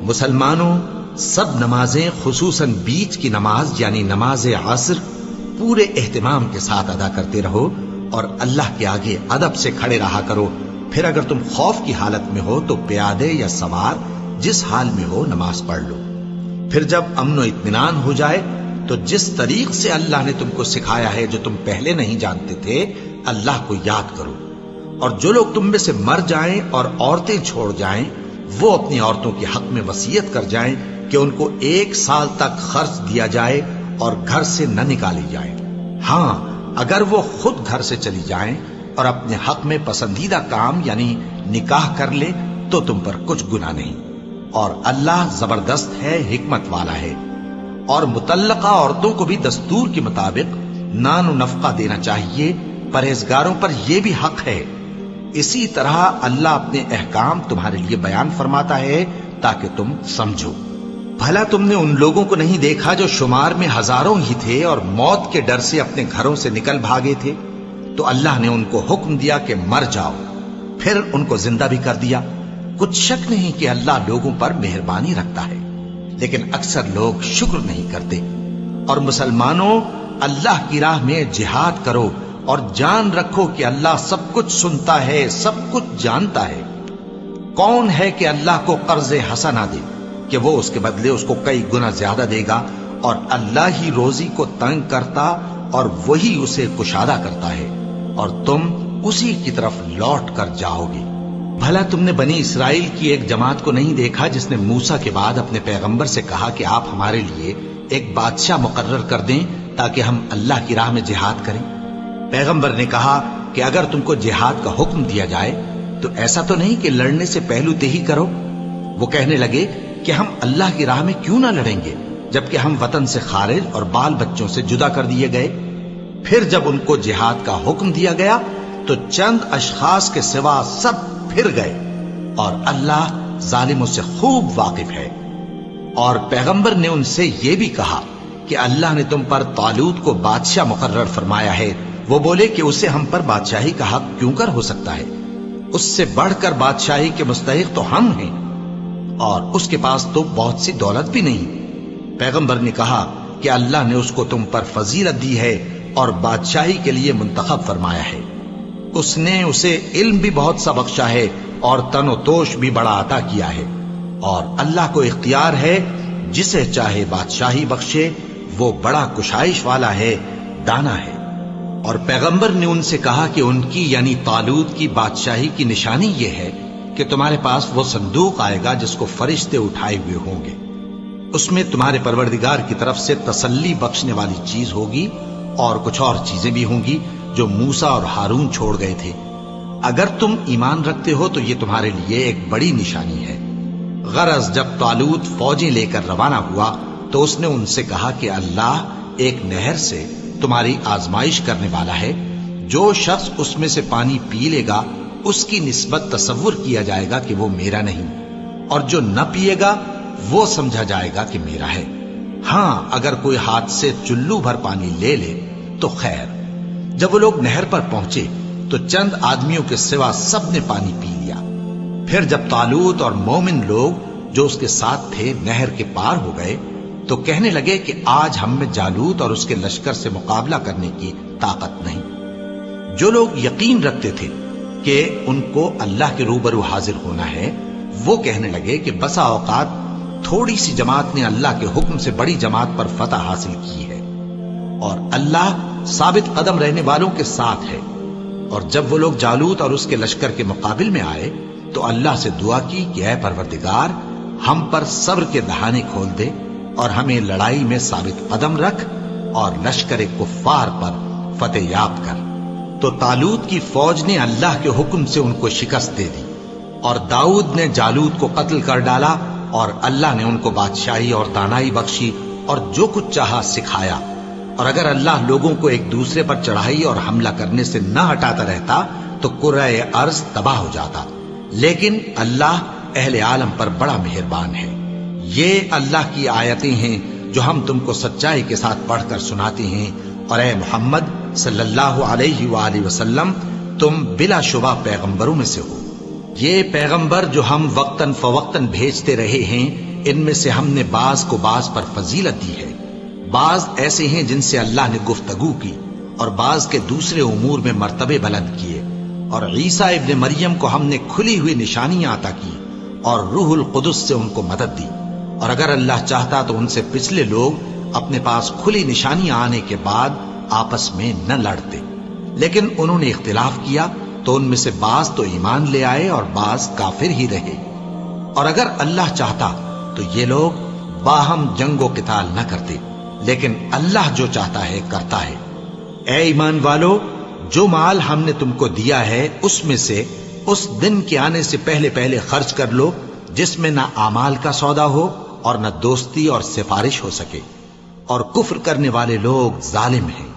مسلمانوں، سب نمازیں خصوصاً بیچ کی نماز یعنی نماز عصر پورے اہتمام کے ساتھ ادا کرتے رہو اور اللہ کے آگے ادب سے کھڑے رہا کرو. پھر اگر تم خوف کی حالت میں ہو تو پیادے یا سوار جس حال میں ہو نماز پڑھ لو. پھر جب امن و اطمینان ہو جائے تو جس طریق سے اللہ نے تم کو سکھایا ہے جو تم پہلے نہیں جانتے تھے اللہ کو یاد کرو. اور جو لوگ تم میں سے مر جائیں اور عورتیں چھوڑ جائیں وہ اپنی عورتوں کے حق میں وصیت کر جائیں کہ ان کو 1 سال تک خرچ دیا جائے اور گھر سے نہ نکالی جائے. ہاں اگر وہ خود گھر سے چلی جائیں اور اپنے حق میں پسندیدہ کام یعنی نکاح کر لے تو تم پر کچھ گناہ نہیں. اور اللہ زبردست ہے، حکمت والا ہے. اور مطلقہ عورتوں کو بھی دستور کے مطابق نان و نفقہ دینا چاہیے. پرہیزگاروں پر یہ بھی حق ہے. اسی طرح اللہ اپنے احکام تمہارے لیے بیان فرماتا ہے تاکہ تم سمجھو. بھلا تم نے ان لوگوں کو نہیں دیکھا جو شمار میں ہزاروں ہی تھے اور موت کے ڈر سے اپنے گھروں سے نکل بھاگے تھے؟ تو اللہ نے ان کو حکم دیا کہ مر جاؤ، پھر ان کو زندہ بھی کر دیا. کچھ شک نہیں کہ اللہ لوگوں پر مہربانی رکھتا ہے، لیکن اکثر لوگ شکر نہیں کرتے. اور مسلمانوں، اللہ کی راہ میں جہاد کرو اور جان رکھو کہ اللہ سب کچھ سنتا ہے، سب کچھ جانتا ہے. کون ہے کہ اللہ کو قرض حسنہ دے کہ وہ اس کے بدلے اس کو کئی گنا زیادہ دے گا؟ اور اللہ ہی روزی کو تنگ کرتا اور وہی اسے کشادہ کرتا ہے، اور تم اسی کی طرف لوٹ کر جاؤ گے. بھلا تم نے بنی اسرائیل کی ایک جماعت کو نہیں دیکھا جس نے موسیٰ کے بعد اپنے پیغمبر سے کہا کہ آپ ہمارے لیے ایک بادشاہ مقرر کر دیں تاکہ ہم اللہ کی راہ میں جہاد کریں؟ پیغمبر نے کہا کہ اگر تم کو جہاد کا حکم دیا جائے تو ایسا تو نہیں کہ لڑنے سے پہلو تہی کرو. وہ کہنے لگے کہ ہم اللہ کی راہ میں کیوں نہ لڑیں گے جبکہ ہم وطن سے خارج اور بال بچوں سے جدا کر دیے گئے. پھر جب ان کو جہاد کا حکم دیا گیا تو چند اشخاص کے سوا سب پھر گئے، اور اللہ ظالموں سے خوب واقف ہے. اور پیغمبر نے ان سے یہ بھی کہا کہ اللہ نے تم پر طالوت کو بادشاہ مقرر فرمایا ہے. وہ بولے کہ اسے ہم پر بادشاہی کا حق کیوں کر ہو سکتا ہے؟ اس سے بڑھ کر بادشاہی کے مستحق تو ہم ہیں، اور اس کے پاس تو بہت سی دولت بھی نہیں. پیغمبر نے کہا کہ اللہ نے اس کو تم پر فضیلت دی ہے اور بادشاہی کے لیے منتخب فرمایا ہے. اس نے اسے علم بھی بہت سا بخشا ہے اور تن و توش بھی بڑا عطا کیا ہے. اور اللہ کو اختیار ہے جسے چاہے بادشاہی بخشے، وہ بڑا کشائش والا ہے، دانا ہے. اور پیغمبر نے ان سے کہا کہ ان کی یعنی طالوت کی بادشاہی کی نشانی یہ ہے کہ تمہارے پاس وہ صندوق آئے گا جس کو فرشتے اٹھائے ہوئے ہوں گے. اس میں تمہارے پروردگار کی طرف سے تسلی بخشنے والی چیز ہوگی اور کچھ اور چیزیں بھی ہوں گی جو موسیٰ اور ہارون چھوڑ گئے تھے. اگر تم ایمان رکھتے ہو تو یہ تمہارے لیے ایک بڑی نشانی ہے. غرض جب طالوت فوجیں لے کر روانہ ہوا تو اس نے ان سے کہا کہ اللہ ایک نہر سے تمہاری آزمائش کرنے والا ہے. جو شخص اس میں سے پانی پی لے گا اس کی نسبت تصور کیا جائے گا کہ وہ میرا نہیں، اور جو نہ پیے گا وہ سمجھا جائے گا کہ میرا ہے. ہاں اگر کوئی ہاتھ سے چلو بھر پانی لے لے تو خیر. جب وہ لوگ نہر پر پہنچے تو چند آدمیوں کے سوا سب نے پانی پی لیا. پھر جب طالوت اور مومن لوگ جو اس کے ساتھ تھے نہر کے پار ہو گئے تو کہنے لگے کہ آج ہم میں جالوت اور اس کے لشکر سے مقابلہ کرنے کی طاقت نہیں. جو لوگ یقین رکھتے تھے کہ ان کو اللہ کے روبرو حاضر ہونا ہے وہ کہنے لگے کہ بسا اوقات تھوڑی سی جماعت نے اللہ کے حکم سے بڑی جماعت پر فتح حاصل کی ہے، اور اللہ ثابت قدم رہنے والوں کے ساتھ ہے. اور جب وہ لوگ جالوت اور اس کے لشکر کے مقابل میں آئے تو اللہ سے دعا کی کہ اے پروردگار ہم پر صبر کے دہانے کھول دے اور ہمیں لڑائی میں ثابت قدم رکھ اور لشکر کفار پر فتح یاب کر. تو طالوت کی فوج نے اللہ کے حکم سے ان کو شکست دے دی، اور داؤد نے جالوت کو قتل کر ڈالا، اور اللہ نے ان کو بادشاہی اور دانائی بخشی اور جو کچھ چاہا سکھایا. اور اگر اللہ لوگوں کو ایک دوسرے پر چڑھائی اور حملہ کرنے سے نہ ہٹاتا رہتا تو کرۂ ارض تباہ ہو جاتا. لیکن اللہ اہل عالم پر بڑا مہربان ہے. یہ اللہ کی آیتیں ہیں جو ہم تم کو سچائی کے ساتھ پڑھ کر سناتے ہیں، اور اے محمد صلی اللہ علیہ وآلہ وسلم تم بلا شبہ پیغمبروں میں سے ہو. یہ پیغمبر جو ہم وقتاً فوقتاً بھیجتے رہے ہیں ان میں سے ہم نے بعض کو بعض پر فضیلت دی ہے، بعض ایسے ہیں جن سے اللہ نے گفتگو کی، اور بعض کے دوسرے امور میں مرتبے بلند کیے، اور عیسیٰ ابن مریم کو ہم نے کھلی ہوئی نشانیاں عطا کی اور روح القدس سے ان کو مدد دی، اور اگر اللہ چاہتا تو ان سے پچھلے لوگ اپنے پاس کھلی نشانیاں آنے کے بعد آپس میں نہ لڑتے، لیکن انہوں نے اختلاف کیا تو ان میں سے بعض تو ایمان لے آئے اور بعض کافر ہی رہے۔ اور اگر اللہ چاہتا تو یہ لوگ باہم جنگ و قتال نہ کرتے، لیکن اللہ جو چاہتا ہے کرتا ہے۔ اے ایمان والو، جو مال ہم نے تم کو دیا ہے اس میں سے اس دن کے آنے سے پہلے پہلے خرچ کر لو جس میں نہ اعمال کا سودا ہو اور نہ دوستی اور سفارش ہو سکے، اور کفر کرنے والے لوگ ظالم ہیں۔